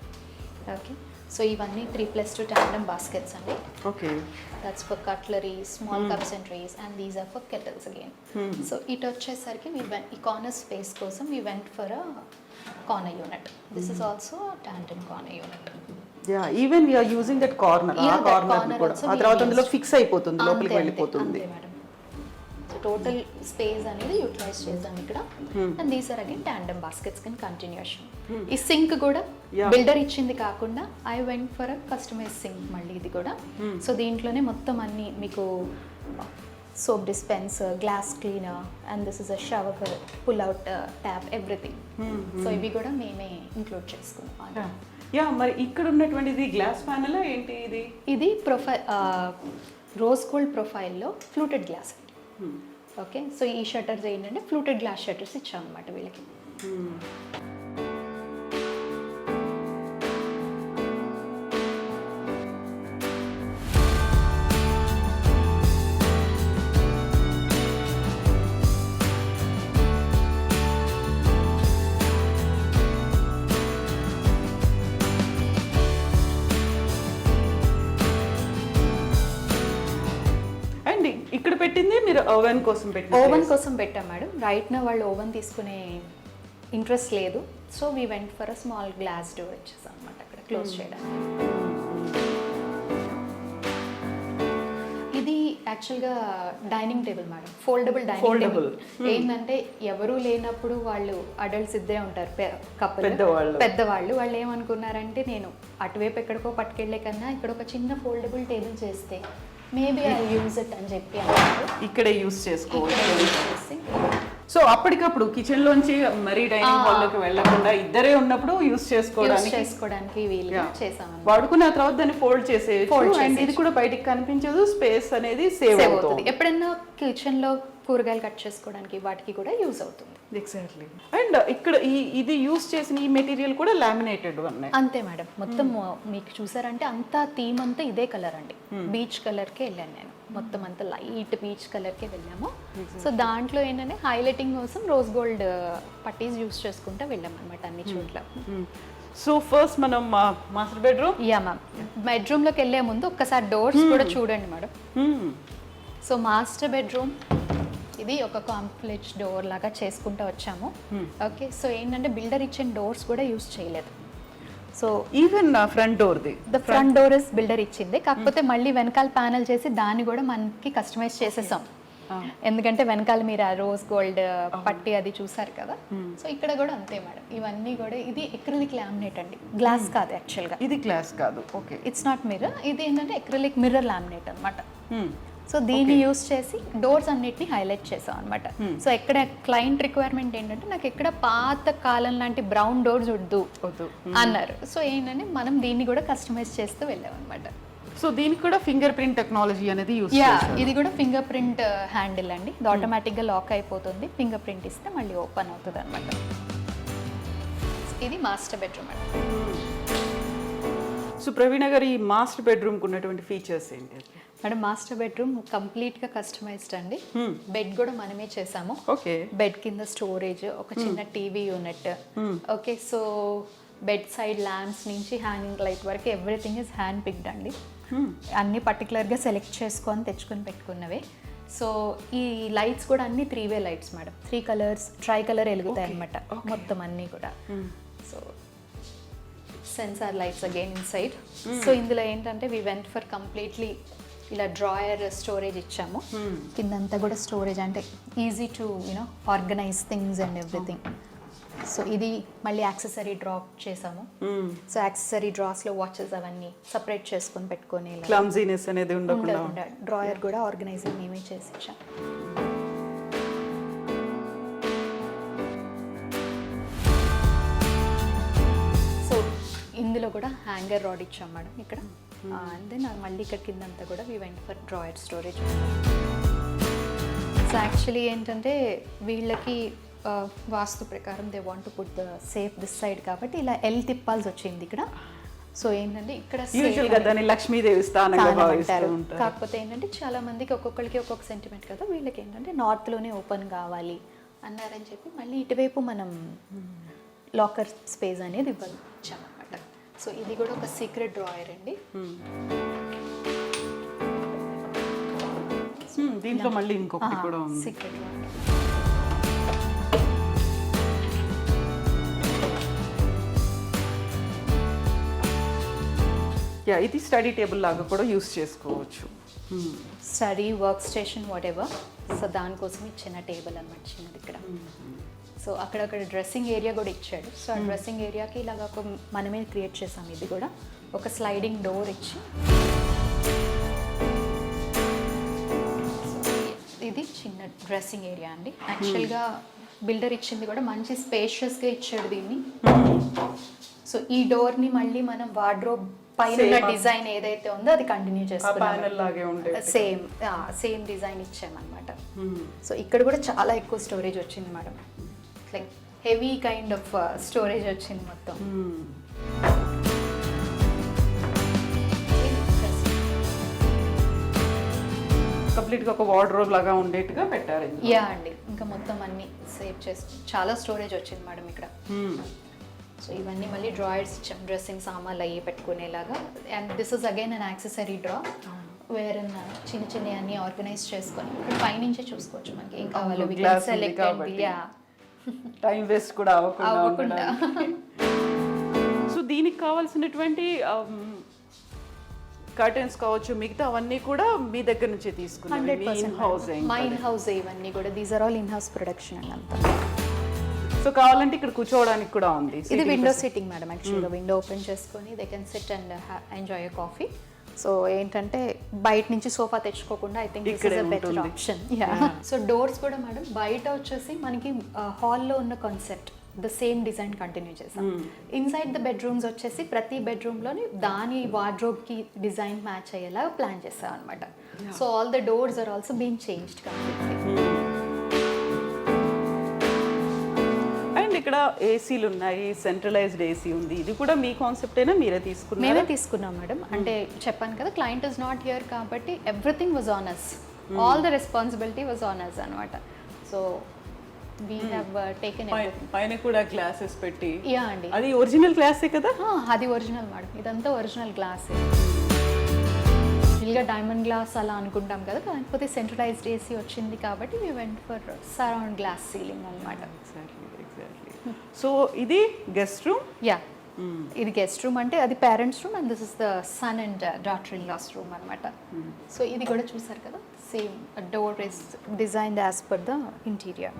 Okay, so ఇవన్నీ 3+2 ట్యాండమ్ బాస్కెట్స్ అండి. Okay, that's for cutlery, small cups and trays, and these are for kettles again. So ఇటు వచ్చేసరికి ఈ corner space కోసం we went for a corner unit. This is also tandem corner unit. Yeah, even we are using that corner, ఆ corner కూడా ఆ తర్వాత అందులో fix అయిపోతుంది, లోపలికి వెళ్ళిపోతుంది. సో టోటల్ స్పేస్ అనేది యూటిలైజ్ చేద్దాం ఇక్కడ. And these are again tandem baskets can continuation. ఈ సింక్ కూడా బిల్డర్ ఇచ్చింది కాకుండా I went for a customise sink మళ్ళీ ఇది కూడా. సో దీంట్లోనే మొత్తం అన్ని మీకు soap dispenser, glass cleaner, and this is a shower pull-out tap, everything. So ఇవి కూడా మేమే ఇంక్లూడ్ చేసుకున్నాం. యా, మరి ఇక్కడ ఉన్నటువంటిది గ్లాస్ ప్యానెల్ ఏంటి? ఇది ప్రొఫైల్ రోజ్ గోల్డ్ ప్రొఫైల్లో ఫ్లూటెడ్ గ్లాస్. ఓకే, సో ఈ షట్టర్స్ ఏంటంటే ఫ్లూటెడ్ గ్లాస్ షట్టర్స్ ఇచ్చాం అనమాట వీళ్ళకి. దగ్గర ఓవెన్ కోసం పెట్టి ఓవెన్ కోసం పెట్టాం మేడం. రైట్ నా వాళ్ళు ఓవెన్ తీసుకునే ఇంట్రెస్ట్ లేదు, so we went for a small glass door ఇచ్చేసాం అనమాట అక్కడ క్లోజ్ చేయడానికి. ఇది యాక్చువల్గా dining table madam, foldable dining table. ఏంటంటే ఎవరూ లేనప్పుడు వాళ్ళు అడల్ట్స్ ఇద్దరే ఉంటారు, కపుల్ పెద్దవాళ్ళు. వాళ్ళు ఏమనుకున్నారంటే నేను అటువైపు ఎక్కడికో పట్టుకెళ్లే కన్నా ఇక్కడ ఒక చిన్న ఫోల్డబుల్ టేబుల్ చేస్తే మేబీ ఐ యూజ్ ఇట్ అని చెప్పి అన్నారు. ఇక్కడే యూజ్ చేసుకోవచ్చు. సో అప్పటికప్పుడు కిచెన్ లోంచి మరీ డైనింగ్ హాల్ లోకి వెళ్ళకుండా ఇద్దరే ఉన్నప్పుడు యూజ్ చేసుకోవడానికి వీలుగా చేసాము. వాడుకున్న తర్వాత దాన్ని ఫోల్డ్ చేసేయచ్చు. అండ్ ఇది కూడా బయటికి కనిపించదు, స్పేస్ అనేది సేవ్ అవుతుంది. ఎప్పుడైనా కిచెన్ లో కూరగాయలు కట్ చేసుకోవడానికి వాటికి కూడా యూజ్ అవుతుంది. ఎగ్జాక్ట్లీ. అండ్ ఇక్కడ ఇది యూజ్ చేసిన ఈ మెటీరియల్ కూడా లామినేటెడ్ ఉన్నాయి. అంతే మేడం. మొత్తం మీకు చూసారంటే అంతా థీమ్ అంతా ఇదే కలర్ అండి. బీచ్ కలర్కే వెళ్ళాను నేను, మొత్తం అంతా లైట్ బీచ్ కలర్కే వెళ్ళాము. సో దాంట్లో ఏంటంటే హైలైటింగ్ కోసం రోజ్ గోల్డ్ పట్టీస్ యూజ్ చేసుకుంటూ వెళ్ళాం అనమాట అన్ని చోట్ల. సో ఫస్ట్ మనం మాస్టర్ బెడ్రూమ్. Yeah ma'am. బెడ్రూమ్లోకి వెళ్ళే ముందు ఒక్కసారి డోర్స్ కూడా చూడండి మేడం. సో మాస్టర్ బెడ్రూమ్ ఇది ఒక కాంప్లెక్స్ డోర్ లాగా చేసుకుంటూ వచ్చాము. ఓకే, సో ఏంటంటే బిల్డర్ ఇచ్చిన డోర్స్ కూడా యూజ్ చేయలేదు. So even front door the front door is builder ఇచ్చింది, కాకపోతే మళ్ళీ వెనకాల ప్యానల్ చేసి దాన్ని కూడా మనకి కస్టమైజ్ చేసేసాం. ఎందుకంటే వెనకాల మీరు ఆ రోజ్ గోల్డ్ పట్టి అది చూసారు కదా. సో ఇక్కడ కూడా అంతే మేడం. ఇవన్నీ కూడా ఇది ఎక్రిలిక్ లామినేట్ అండి, గ్లాస్ కాదు యాక్చువల్గా. ఇది గ్లాస్ కాదు. Okay, it's not mirror. ఇది ఏంటంటే ఎక్రిలిక్ మిర్రర్ లామినేట్ అనమాట. సో దీన్ని యూస్ చేసి డోర్స్ అన్నిటిని హైలైట్ చేసాం అనమాట. సో ఎక్కడ క్లయింట్ రిక్వైర్మెంట్ ఏంటంటే నాకు ఎక్కడ పాత కాలం లాంటి బ్రౌన్ డోర్స్ వద్దు అన్నారు. సో ఏంటంటే మనం దీన్ని కూడా కస్టమైజ్ చేస్తూ వెళ్ళాం అనమాట. సో దీనికి కూడా ఫింగర్ ప్రింట్ టెక్నాలజీ అనేది యూస్ చేశారు. ఇది కూడా ఫింగర్ ప్రింట్ హ్యాండిల్ అండి. ఇది ఆటోమేటిక్గా లాక్ అయిపోతుంది, ఫింగర్ ప్రింట్ ఇస్తే మళ్ళీ ఓపెన్ అవుతుంది అనమాట. ఇది మాస్టర్ బెడ్రూమ్ అండి. సో ప్రవీణ గారు, ఈ మాస్టర్ బెడ్రూమ్కి ఉన్నటువంటి ఫీచర్స్ ఏంటి మేడం? మాస్టర్ బెడ్రూమ్ కంప్లీట్గా కస్టమైజ్డ్ అండి. బెడ్ కూడా మనమే చేసాము. ఓకే, బెడ్ కింద స్టోరేజ్, ఒక చిన్న TV unit. Okay, so bed side lamps నుంచి హ్యాంగింగ్ లైట్ వరకు ఎవ్రీథింగ్ ఇస్ హ్యాండ్ పిక్డ్ అండి. అన్ని పర్టికులర్గా సెలెక్ట్ చేసుకొని తెచ్చుకొని పెట్టుకున్నవే. సో ఈ లైట్స్ కూడా అన్ని 3-way lights madam. 3 colours tri colour వెలుగుతాయి అనమాట మొత్తం అన్నీ కూడా. So sensor lights again inside. So ఇందులో ఏంటంటే వి వెంట్ ఫర్ కంప్లీట్లీ ఇలా డ్రాయర్ స్టోరేజ్ ఇచ్చాము. కిందంతా కూడా స్టోరేజ్ అంటే easy to you know organize things and everything. So ఇది మళ్ళీ యాక్సెసరీ డ్రాప్ చేసాము. సో యాక్సెసరీ డ్రాస్లో వాచెస్ అవన్నీ సపరేట్ చేసుకొని పెట్టుకొని క్లమ్జీనెస్ అనేది ఉండకుండా డ్రాయర్ కూడా ఆర్గనైజింగ్ మేమే చేసి ఇచ్చాము. సో ఇందులో కూడా హ్యాంగర్ రాడ్ ఇచ్చాం మేడం ఇక్కడ. అండ్ దెన్ మళ్ళీ ఇక్కడ కిందంతా కూడా we went for drawer storage. So actually ఏంటంటే వీళ్ళకి వాస్తు ప్రకారం they want to put the safe this side కాబట్టి ఇలా ఎల్ తిప్పాల్సి వచ్చింది ఇక్కడ. సో ఏంటంటే ఇక్కడ యూజువల్గా దాన్ని లక్ష్మీదేవి స్థానంగా భావిస్తారు. కాకపోతే ఏంటంటే చాలా మందికి ఒక్కొక్కరికి ఒక్కొక్క సెంటిమెంట్ కదా. వీళ్ళకి ఏంటంటే నార్త్లోనే ఓపెన్ కావాలి అన్నారని చెప్పి మళ్ళీ ఇటువైపు మనం లాకర్ స్పేస్ అనేది ఇచ్చామన్నమాట. సో ఇది కూడా ఒక సీక్రెట్ డ్రాయర్ అండి. దీంట్లో మళ్ళీ ఇంకొకటి కూడా ఉంది, సీక్రెట్ డ్రాయర్. ఇది స్టడీ టేబుల్ లాగా కూడా యూస్ చేసుకోవచ్చు. Study work station what ever. So దానికోసం ఇచ్చిన టేబుల్ అనమాట చిన్నది ఇక్కడ. సో అక్కడక్కడ డ్రెస్సింగ్ ఏరియా కూడా ఇచ్చాడు. సో ఆ డ్రెస్సింగ్ ఏరియాకి ఇలాగ ఒక మనమే క్రియేట్ చేసాం. ఇది కూడా ఒక స్లైడింగ్ డోర్ ఇచ్చి, ఇది చిన్న డ్రెస్సింగ్ ఏరియా అండి. యాక్చువల్గా బిల్డర్ ఇచ్చింది కూడా మంచి స్పేషియస్గా ఇచ్చాడు దీన్ని. సో ఈ డోర్ని మళ్ళీ మనం వార్డ్రోబ్ పైన డిజైన్ ఏదైతే ఉందో అది కంటిన్యూ చేసుకున్నాం. Same design ఇచ్చామన్నమాట. సో ఇక్కడ కూడా చాలా ఎక్కువ స్టోరేజ్ వచ్చింది madam. Like heavy kind of storage వచ్చింది మొత్తం. కంప్లీట్గా ఒక వార్డ్రోబ్ లాగా ఉండేట్టుగా పెట్టారు. యా అండి, ఇంకా మొత్తం అన్ని సేవ్ చేసి చాలా స్టోరేజ్ వచ్చింది మేడం ఇక్కడ. సో ఇవన్నీ మళ్ళీ డ్రాయర్స్ ఇచ్చాం, డ్రెస్సింగ్ సామాన్లు అయ్యి పెట్టుకునేలాగా. And this is again an accessory drawer. వేరన్నా చిన్న చిన్న అన్ని ఆర్గనైజ్ చేసుకొని ఇక్కడ పైనుంచే చూసుకోవచ్చు మనకి ఏం కావాలో we can glass ఉంది select and కాబట్టి. yeah. టైం వేస్ట్ కూడా అవ్వకుండా అవ్వకుండా. సో దీనికి కావాల్సినటువంటి కర్టెన్స్ కావచ్చు మిగతా అవన్నీ కూడా మీ దగ్గర నుంచే తీసుకున్నాం ఇన్ హౌస్ మా ఇన్ హౌస్ ఇవన్నీ కూడా these are all in house production and అంతా. సో కావాలంటే ఇక్కడ కూర్చోవడానికి కూడా ఉంది ఇది విండో సిట్టింగ్ మేడం యాక్చువల్గా విండో ఓపెన్ చేసుకొని they can sit and enjoy a coffee. So ఏంటంటే బయట నుంచి సోఫా తెచ్చుకోకుండా I think this is a better option. So doors కూడా మేడం బయట వచ్చేసి మనకి హాల్లో ఉన్న concept the same design continue చేసాం. ఇన్సైడ్ ద బెడ్రూమ్స్ వచ్చేసి ప్రతి బెడ్రూమ్లోని దాని వార్డ్రోబ్కి డిజైన్ మ్యాచ్ అయ్యేలా ప్లాన్ చేసాం అనమాట. So all the doors are also been changed completely. And ఇక్కడ ఏసీలు ఉన్నాయి, సెంట్రలైజ్డ్ ఏసీ ఉంది. ఇది కూడా మీ కాన్సెప్ట్ అయినా మీరే తీసుకున్నారు? మేమే తీసుకున్నాం మేడం. అంటే చెప్పాను కదా క్లయింట్ ఇస్ నాట్ హియర్ కాబట్టి everything was on us, all the responsibility was on us అనమాట. సో వీ హ్యావ్ టేకెన్ పైన కూడా గ్లాసెస్ పెట్టి. యా అండి, అది ఒరిజినల్ గ్లాసే కదా? అది ఒరిజినల్ మేడం, ఇదంతా ఒరిజినల్ గ్లాస్. గా డైమండ్ గ్లాస్ అలా అనుకుంటాం కదా, కాకపోతే సెంట్రలైజ్డ్ ఏసీ వచ్చింది కాబట్టి we went for surround glass ceiling అనమాట. సో ఇది గెస్ట్ రూమ్. యా, ఇది గెస్ట్ రూమ్ అంటే అది parents room and this is the son and daughter in law's room అనమాట. సో ఇది కూడా చూసారు కదా, same door is designed as per the interior.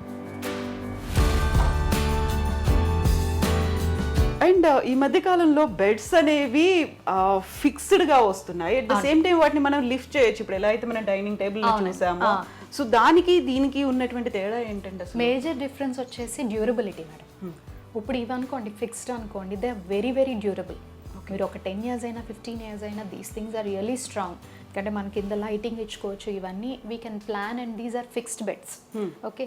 And ఈ మధ్య కాలంలో బెడ్స్ అనేవి ఫిక్స్డ్ గా వస్తున్నాయి. అట్ ద సేమ్ టైం వాటిని మనం లిఫ్ట్ చేయొచ్చు. ఇప్పుడు ఎలా అయితే మనం డైనింగ్ టేబుల్ చూసామో, సో దానికి దీనికి ఉన్నటువంటి తేడా ఏంటంటే మేజర్ డిఫరెన్స్ వచ్చేసి డ్యూరబిలిటీ మేడం. ఇప్పుడు ఇవి అనుకోండి ఫిక్స్డ్ అనుకోండి, they are very very durable. మీరు ఒక 10 years అయినా 15 years అయినా these things are really strong. ఎందుకంటే మనకి కింద లైటింగ్ ఇచ్చుకోవచ్చు, ఇవన్నీ we can plan and these are fixed beds. Okay,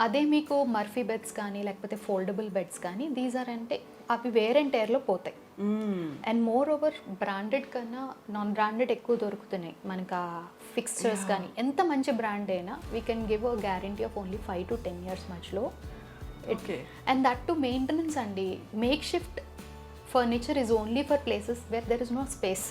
అదే మీకు మర్ఫీ బెడ్స్ కానీ లేకపోతే ఫోల్డబుల్ బెడ్స్ కానీ దీస్ ఆర్ అంటే అవి వేర్ అండ్ టేర్లో పోతాయి. అండ్ మోర్ ఓవర్ బ్రాండెడ్ కన్నా నాన్ బ్రాండెడ్ ఎక్కువ దొరుకుతున్నాయి మనకు. ఆ ఫిక్స్చర్స్ కానీ ఎంత మంచి బ్రాండ్ అయినా we can give a guarantee of only 5 to 10 years మధ్యలో. అండ్ దట్ టు మెయింటెనెన్స్ అండి. Makeshift furniture is only for places where there is no space.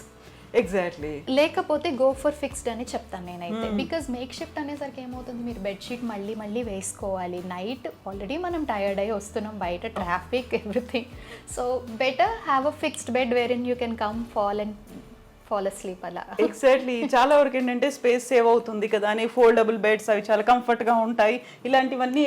Exactly. లేకపోతే గో ఫర్ ఫిక్స్డ్ అని చెప్తాను నేనైతే. బికాజ్ మేక్ షిఫ్ట్ అనేసరికి ఏమవుతుంది, మీరు bedsheet మళ్ళీ మళ్ళీ వేసుకోవాలి. నైట్ ఆల్రెడీ మనం టైర్డ్ అయ్యి వస్తున్నాం, బయట traffic everything. So better have a fixed bed wherein you can come fall asleep అలా. ఎగ్జాక్ట్లీ. చాలా వరకు ఏంటంటే స్పేస్ సేవ్ అవుతుంది కదా అని ఫోల్డబుల్ బెడ్స్ అవి చాలా కంఫర్ట్ గా ఉంటాయి. ఇలాంటివన్నీ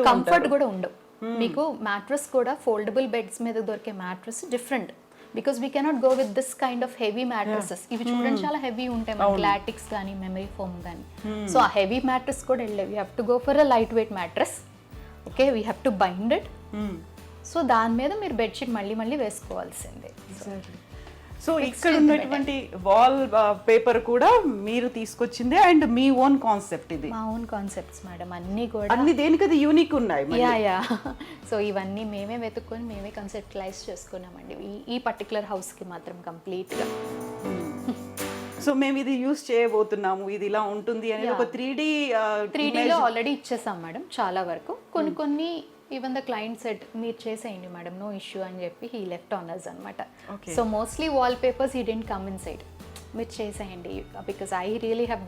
కంఫర్ట్ కూడా ఉండవు. మీకు మ్యాట్రస్ కూడా ఫోల్డబుల్ బెడ్స్ మీద దొరికే mattress different. Because we cannot go with this kind of heavy mattresses. ఇవి చూడండి చాలా హెవీ ఉంటాయి మనకి, లాటిక్స్ కానీ మెమరీ ఫోమ్ కానీ. సో ఆ హెవీ మ్యాట్రస్ కూడా వెళ్ళేవి. We have to go for a light weight mattress. Okay, we have to bind it. So దాని మీద మీరు బెడ్షీట్ మళ్ళీ మళ్ళీ వేసుకోవాల్సిందే. సో ఇక్కడ ఉన్నటువంటి వాల్ పేపర్ కూడా మీరు తీసుకొచ్చిందే అండ్ మీ ఓన్ కాన్సెప్ట్? ఇది మా ఓన్ కాన్సెప్ట్స్ మేడం, అన్నీ కూడా. అన్ని దేనికది యూనిక్ ఉన్నాయి. యా. సో ఇవన్నీ మేమే వెతుక్కొని మేమే కన్సెప్టలైజ్ చేసుకున్నామండి ఈ పర్టికులర్ హౌస్కి మాత్రం కంప్లీట్గా. సో మేము ఇది యూస్ చేయబోతున్నాము, ఇది ఇలా ఉంటుంది అని ఒక 3Dలో ఆల్రెడీ ఇచ్చేసాం మేడం చాలా వరకు. కొన్ని ఈవెన్ ద క్లయింట్ సెట్ మీరు చేసేయండి మేడం, నో ఇష్యూ అని చెప్పి హీ లెఫ్ట్ ఆనర్స్ అనమాట. So mostly wall papers he didn't come inside, మీరు చేసేయండి because I really have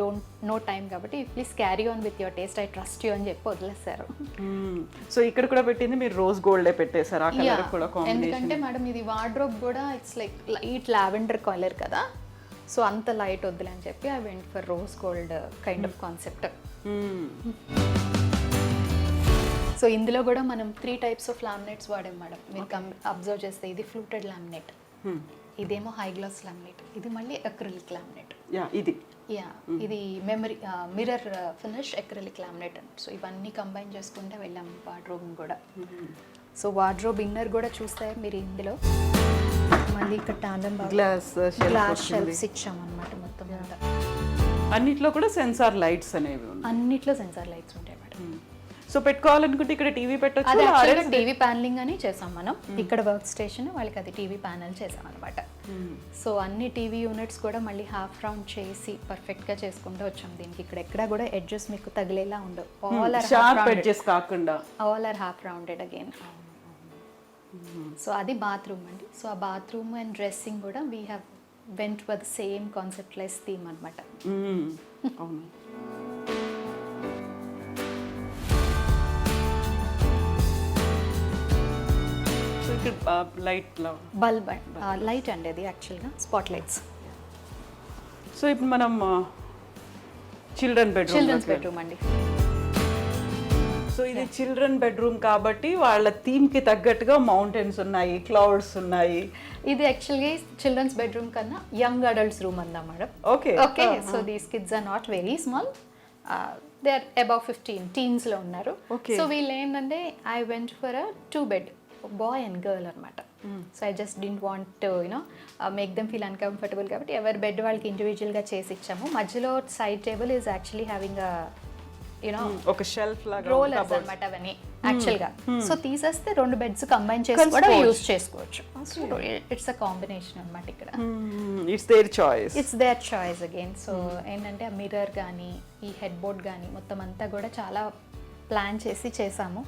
no time కాబట్టి please carry on with your taste, I trust you అని చెప్పి వదిలేస్తారు. సో ఇక్కడ కూడా పెట్టింది మీరు రోజ్ గోల్డే పెట్టేశారు. ఆ కలర్ కూడా కాంబినేషన్. ఎందుకంటే మేడం ఇది వార్డ్రోబ్ కూడా it's like light lavender colour కదా, సో అంత లైట్ వద్దులే అని చెప్పి I went for rose gold kind of concept. So ఇందులో కూడా మనం 3 types ఆఫ్ లామినేట్స్ వాడాం మేడం. మీరు అబ్జర్వ్ చేస్తే ఇది ఫ్లూటెడ్ లామినేట్, ఇదేమో హై గ్లాస్ లామినేట్, ఇది మళ్ళీ అక్రిలిక్ లామినేట్. ఇది మిర్రర్ ఫినిష్ అక్రిలిక్ లామినేట్ అని. సో ఇవన్నీ కంబైన్ చేసుకుంటే వెళ్ళాం వార్డ్రోబ్ కూడా. సో వార్డ్రోబ్ ఇన్నర్ కూడా చూస్తే మీరు ఇందులో మళ్ళీ ఇక్కడ టాండమ్ గ్లాస్ షెల్ఫ్స్ ఇచ్చామన్నమాట మొత్తం అంతా. అన్నిట్లో కూడా సెన్సార్ లైట్స్ అనేవి ఉన్నాయి. అన్నిట్లో సెన్సార్ లైట్స్ ఉంటాయి మేడం. సో పెట్టుకోవాలనుకుంటే ఇక్కడ టీవీ పెట్టొచ్చు. అది యాక్చువల్గా టీవీ ప్యానలింగ్ అని చేసాం మనం. ఇక్కడ వర్క్ స్టేషన్ వాళ్ళకి అది టీవీ ప్యానల్ చేసాం అనమాట. సో అన్ని టీవీ యూనిట్స్ కూడా మళ్ళీ హాఫ్ రౌండ్ చేసి పర్ఫెక్ట్గా చేసుకుంటూ వచ్చాం. దీనికి ఇక్కడ ఎక్కడ కూడా ఎడ్జెస్ మీకు తగిలేలా ఉండవు. All or half rounded again. So అది బాత్రూమ్ అండి. సో ఆ బాత్రూమ్ అండ్ డ్రెస్సింగ్ కూడా we have went with same concept less theme అనమాట. అవును. సో ఇక్కడ లైట్ బల్బ్ లైట్ అండి అది యాక్చువల్గా స్పాట్ లైట్స్. సో ఇప్పుడు మనం చిల్డ్రన్స్ బెడ్రూమ్ అండి. సో ఇది చిల్డ్రన్ బెడ్రూమ్ కాబట్టి వాళ్ళ థీమ్ కి తగ్గట్టుగా మౌంటైన్స్ ఉన్నాయి, క్లౌడ్స్ ఉన్నాయి. ఇది యాక్చువల్గా చిల్డ్రన్స్ బెడ్రూమ్ కన్నా యంగ్ అడల్ట్స్ రూమ్ అందా madam. Okay okay, so these kids are not very small, they are above 15 teens లో ఉన్నారు. Okay. సో వీళ్ళు ఏంటంటే I went for a 2 bed boy and girl అనమాట. So I just didn't want make them feel uncomfortable కాబట్టి ఎవరి bed వాళ్ళకి ఇండివిజువల్గా చేసి ఇచ్చాము. మధ్యలో side table is actually having ఒక షెల్ఫ్ లాగా రోలర్స్ అనమాట అవన్నీ యాక్చువల్గా. సో తీసేస్తే 2 beds కంబైన్ చేసి కూడా యూస్ చేసుకోవచ్చు. ఇట్స్ అ కాంబినేషన్ అనమాట ఇక్కడ. It's their choice. It's their choice again. So ఏంటంటే ఆ మిర్రర్ కానీ ఈ హెడ్ బోర్డ్ కానీ మొత్తం అంతా కూడా చాలా ప్లాన్ చేసి చేసాము.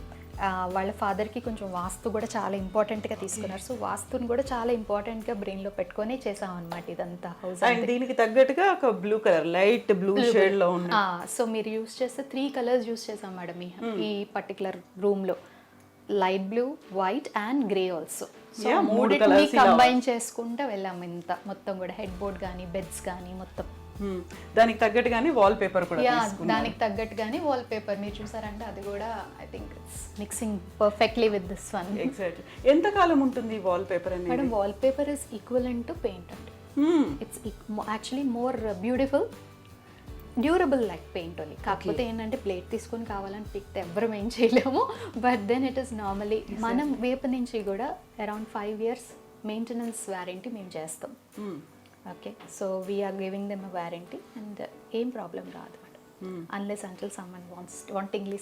వాళ్ళ ఫాదర్కి కొంచెం వాస్తు కూడా చాలా ఇంపార్టెంట్గా తీసుకున్నారు. సో వాస్తుని కూడా చాలా ఇంపార్టెంట్గా బ్రెయిన్లో పెట్టుకొని చేసాం అనమాట ఇదంతా హౌస్. అండ్ దీనికి తగ్గట్టుగా ఒక blue colour, light blue shade లో ఉంది. సో మీరు యూస్ చేస్తే 3 colours యూస్ చేసాం మేడం ఈ పర్టికులర్ రూమ్లో. Light blue, white and grey also. So మూడింటిని కంబైన్ చేసుకుంటూ వెళ్ళాము ఇంత మొత్తం కూడా. హెడ్ బోర్డ్ కానీ బెడ్స్ కానీ మొత్తం దానికి తగ్గట్టుగానే వాల్ పేపర్ కూడా దానికి తగ్గట్టుగానే వాల్ పేపర్ మీరు చూసారంటే అది కూడా I think it's mixing perfectly with this one. Exactly. ఎంత కాలం ఉంటుంది వాల్ పేపర్ అనేది? Madam wall paper is equivalent to paint అండి. It's actually more beautiful, durable like paint only. కాకపోతే ఏంటంటే ప్లేట్ తీసుకొని కావాలని పిక్తే ఎవ్వరం ఏం చేయలేము. But then it is normally మనం వేప నుంచి కూడా అరౌండ్ 5 years మెయింటెనెన్స్ వారంటీ మేము చేస్తాం. Okay, so we're giving them a warranty and ఏం ప్రాబ్లం రాదు madam. Unless until someone wantingly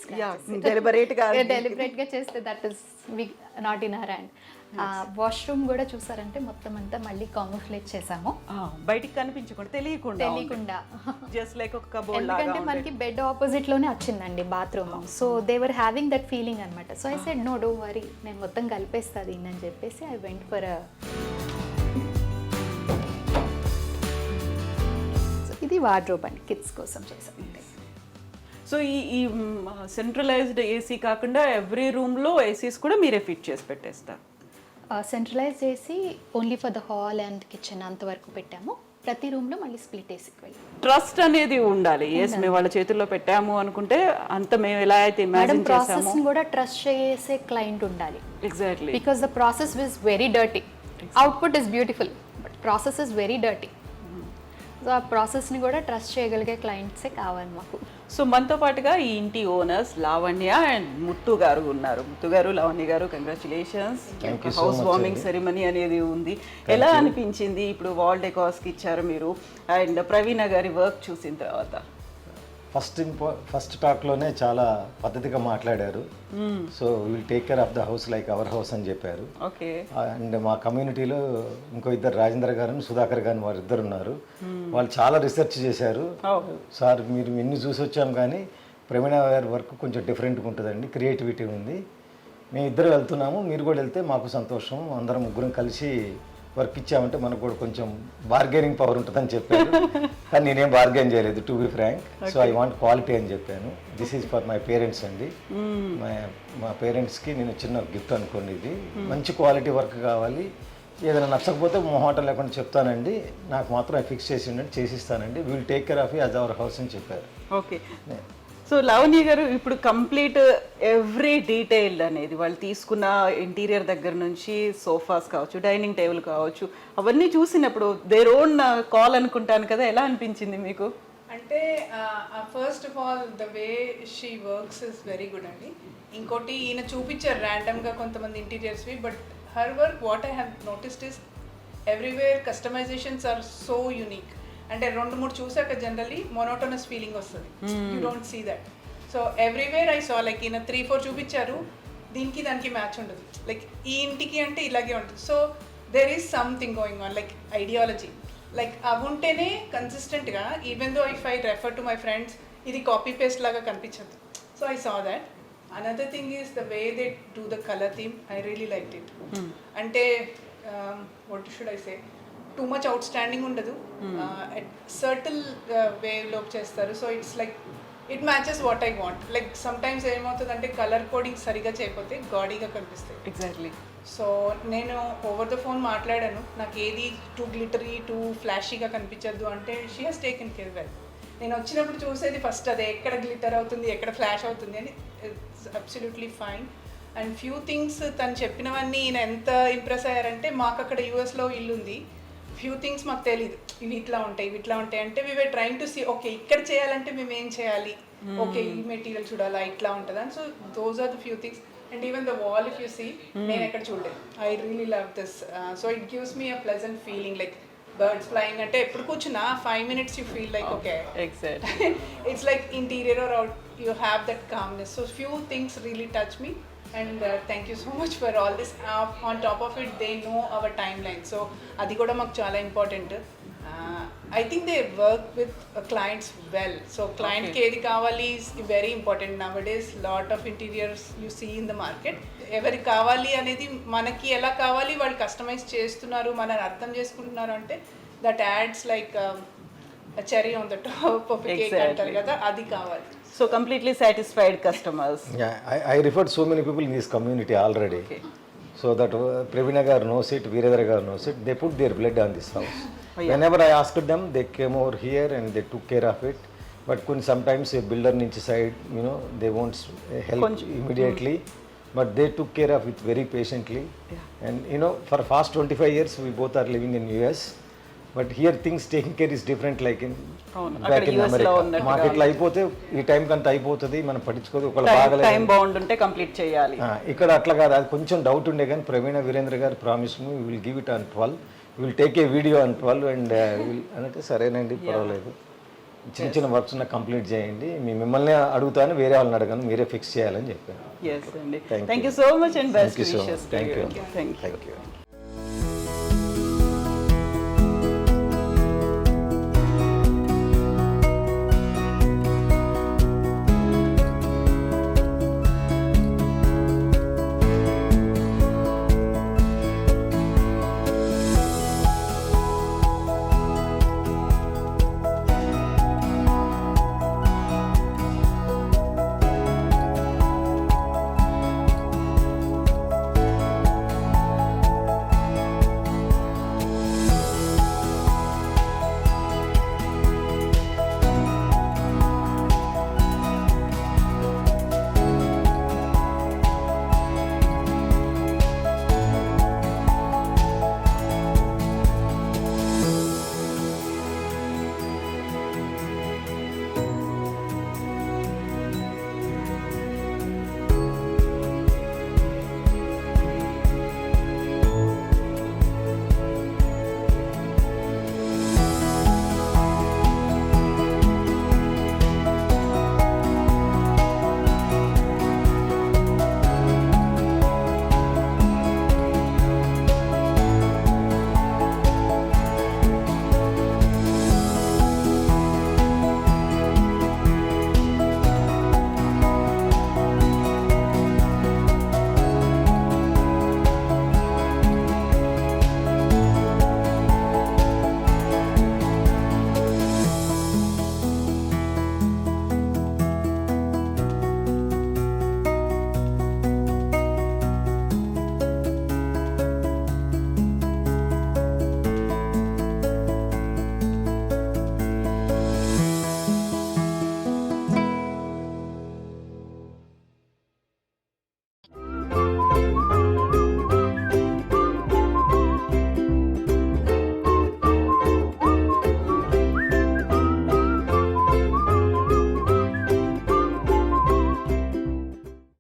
డెలిబరేట్గా చేస్తే that is not in our hand. Washroom కూడా చూసారంటే మొత్తం అంతా మళ్ళీ కామోఫ్లేజ్ చేసాము, బయటికి కనిపించకుండా తెలియకుండా జస్ట్ లైక్ ఒక కబోర్డ్ లాగా. ఎందుకంటే మనకి బెడ్ ఆపోజిట్ లోనే వచ్చిందండి bathroom. So they were having that feeling అనమాట. So I said no don't worry, నేను మొత్తం కలిపేస్తుంది అని చెప్పేసి ఐ వెంట్ ఫర్ ఇది వార్డ్రోబ్ అండి కిడ్స్ కోసం చేసాం. సో ఈ సెంట్రలైజ్డ్ ఏసీ కాకుండా ఎవ్రీ రూమ్లో ఏసీస్ కూడా మీరే ఫిట్ చేసి పెట్టేస్తారు? సెంట్రలైజ్ చేసి only for the hall and kitchen అంతవరకు పెట్టాము. ప్రతి రూమ్లో మళ్ళీ స్ప్లిట్ ఏసీకి వెళ్ళి ట్రస్ట్ అనేది ఉండాలి. ఎస్, మేము వాళ్ళ చేతుల్లో పెట్టాము అనుకుంటే అంత మేము ఎలా అయితే ఇమాజిన్ చేసామో ప్రాసెస్ కూడా ట్రస్ట్ చేసే క్లయింట్ ఉండాలి. Exactly. Because the process is very dirty, output is beautiful but process is very dirty. So ఆ ప్రాసెస్ని కూడా ట్రస్ట్ చేయగలిగే క్లయింట్సే కావాలి మాకు. సో మనతో పాటుగా ఈ ఇంటి ఓనర్స్ లావణ్య అండ్ ముత్తు గారు ఉన్నారు. ముత్తు గారు, లావణ్య గారు, కంగ్రాచులేషన్స్. హౌస్ వార్మింగ్ సెరిమనీ అనేది ఉంది. ఎలా అనిపించింది? ఇప్పుడు వాల్ డెకార్స్కి ఇచ్చారు మీరు, అండ్ ప్రవీణ గారి వర్క్ చూసిన తర్వాత ఫస్ట్ టాక్లోనే చాలా పద్ధతిగా మాట్లాడారు. So will take care of the house like our house అని చెప్పారు. ఓకే. అండ్ మా కమ్యూనిటీలో ఇంకో ఇద్దరు, రాజేంద్ర గారు, సుధాకర్ గారు, వారు ఇద్దరు ఉన్నారు. వాళ్ళు చాలా రీసెర్చ్ చేశారు. సార్ మీరు ఇన్ని చూసి వచ్చాం కానీ ప్రవీణ గారి వర్క్ కొంచెం డిఫరెంట్గా ఉంటుందండి, క్రియేటివిటీ ఉంది. మేము ఇద్దరు వెళ్తున్నాము, మీరు కూడా వెళ్తే మాకు సంతోషం. అందరం ముగ్గురం కలిసి వర్క్ ఇచ్చామంటే మనకు కూడా కొంచెం బార్గెనింగ్ పవర్ ఉంటుందని చెప్పారు. కానీ నేనేం బార్గెన్ చేయలేదు, to be frank. So I want quality అని చెప్పాను. This is for my parents అండి. మా పేరెంట్స్కి నేను చిన్న గిఫ్ట్ అనుకోండి. ఇది మంచి క్వాలిటీ వర్క్ కావాలి. ఏదైనా నచ్చకపోతే మొహాటం లేకుండా చెప్తానండి, నాకు మాత్రం ఫిక్స్ చేసి ఉండండి, చేసిస్తానండి. Will take care of as our house అని చెప్పారు. ఓకే. సో లావణ్య గారు, ఇప్పుడు కంప్లీట్ ఎవ్రీ డీటెయిల్ అనేది వాళ్ళు తీసుకున్న ఇంటీరియర్ దగ్గర నుంచి సోఫాస్ కావచ్చు, డైనింగ్ టేబుల్ కావచ్చు, అవన్నీ చూసినప్పుడు దేర్ ఓన్ కాల్ అనుకుంటాను కదా, ఎలా అనిపించింది మీకు? అంటే first of all the way she works is very good అండి. ఇంకోటి ఈయన చూపించారు ర్యాండమ్గా కొంతమంది ఇంటీరియర్స్వి, but her work what I have noticed is everywhere customizations are so unique. అంటే 2-3 చూసాక జనరల్లీ మొనోటోనస్ ఫీలింగ్ వస్తుంది, you don't see that. So everywhere I saw like ఈయన 3-4 చూపించారు, దీనికి దానికి మ్యాచ్ ఉండదు. లైక్ ఈ ఇంటికి అంటే ఇలాగే ఉంటుంది. So there is something going on, like ideology, like అవి ఉంటేనే కన్సిస్టెంట్గా, even though if I refer to my friends ఇది కాపీ పేస్ట్ లాగా కనిపించదు. So I saw that. Another thing is the way they do the colour theme, I really like it. అంటే what should I say, too much out standing ఉండదు, subtle వేలో చేస్తారు. So it's like it matches what I want. Like some times ఏమవుతుందంటే colour coding సరిగా చేయకపోతే గాడీగా కనిపిస్తాయి. Exactly. So నేను over the phone మాట్లాడాను, నాకు ఏది టూ గ్లిటరీ టూ ఫ్లాషీగా కనిపించద్దు అంటే she has taken care well. నేను వచ్చినప్పుడు చూసేది ఫస్ట్ అదే, ఎక్కడ గ్లిటర్ అవుతుంది ఎక్కడ ఫ్లాష్ అవుతుంది అని. It's absolutely fine. And few things తను చెప్పినవన్నీ ఈయన ఎంత ఇంప్రెస్ అయ్యారంటే, మాకు అక్కడ యూఎస్లో ఇల్లు ఉంది, ఫ్యూ థింగ్స్ మాకు తెలియదు, ఇవి ఇట్లా ఉంటాయి ఇవి ఇట్లా ఉంటాయి అంటే we were trying to see okay ఇక్కడ చేయాలంటే మేము ఏం చేయాలి, ఓకే ఈ మెటీరియల్ చూడాలా ఇట్లా ఉంటుందా. So those are the few things. And even the wall if you see, నేను ఎక్కడ చూడలేదు. I really love this. So it gives me a pleasant feeling, like birds flying అంటే ఎప్పుడు కూర్చున్నా 5 minutes you feel like okay exactly. It's like interior or out you have that calmness. So few things really touch me. And thank you so much for all this. On top of it, they know our timeline. So అది కూడా మాకు చాలా important. I think they work with clients well. So clientకి ఏది కావాలి is very important nowadays. Lot of interiors you see in the market. ఎవరికి కావాలి అనేది మనకి ఎలా కావాలి వాళ్ళు కస్టమైజ్ చేస్తున్నారు, మనని అర్థం చేసుకుంటున్నారు అంటే that ads like cherry on the top of cake అంటారు కదా, అది కావాలి. So completely satisfied customers. Yeah, I referred so many people in this community already. Okay. So that Pravina gar knows it, Veeradhar gar knows it. They put their blood on this house. Oh, yeah. Whenever I asked them, they came over here and they took care of it. But sometimes a builder nunchi side, they won't help immediately. But they took care of it very patiently. Yeah. And for past 25 years, we both are living in US. But here things taking care is different, like in back in America. మాకు ఇట్లా అయిపోతే ఈ time కంత అయిపోతుంది, మనం పట్టించుకోదు, ఒకళ్ళు బాగలేదు టైం బాగుండ్ ఉంటే కంప్లీట్ చేయాలి. ఇక్కడ అట్లా కాదు, అది కొంచెం డౌట్ ఉండే కానీ ప్రవీణ వీరేంద్ర గారు promise me will give it on 12, will take a video on 12 and will అంటే సరేనండి పర్వాలేదు, చిన్న చిన్న వర్క్స్ ఉన్న కంప్లీట్ చేయండి, మిమ్మల్ని అడుగుతాను, వేరే వాళ్ళని అడగను, మీరే ఫిక్స్ చేయాలని చెప్పాను. Yes అండి. Thank you so much and best wishes. Thank you. Thank you.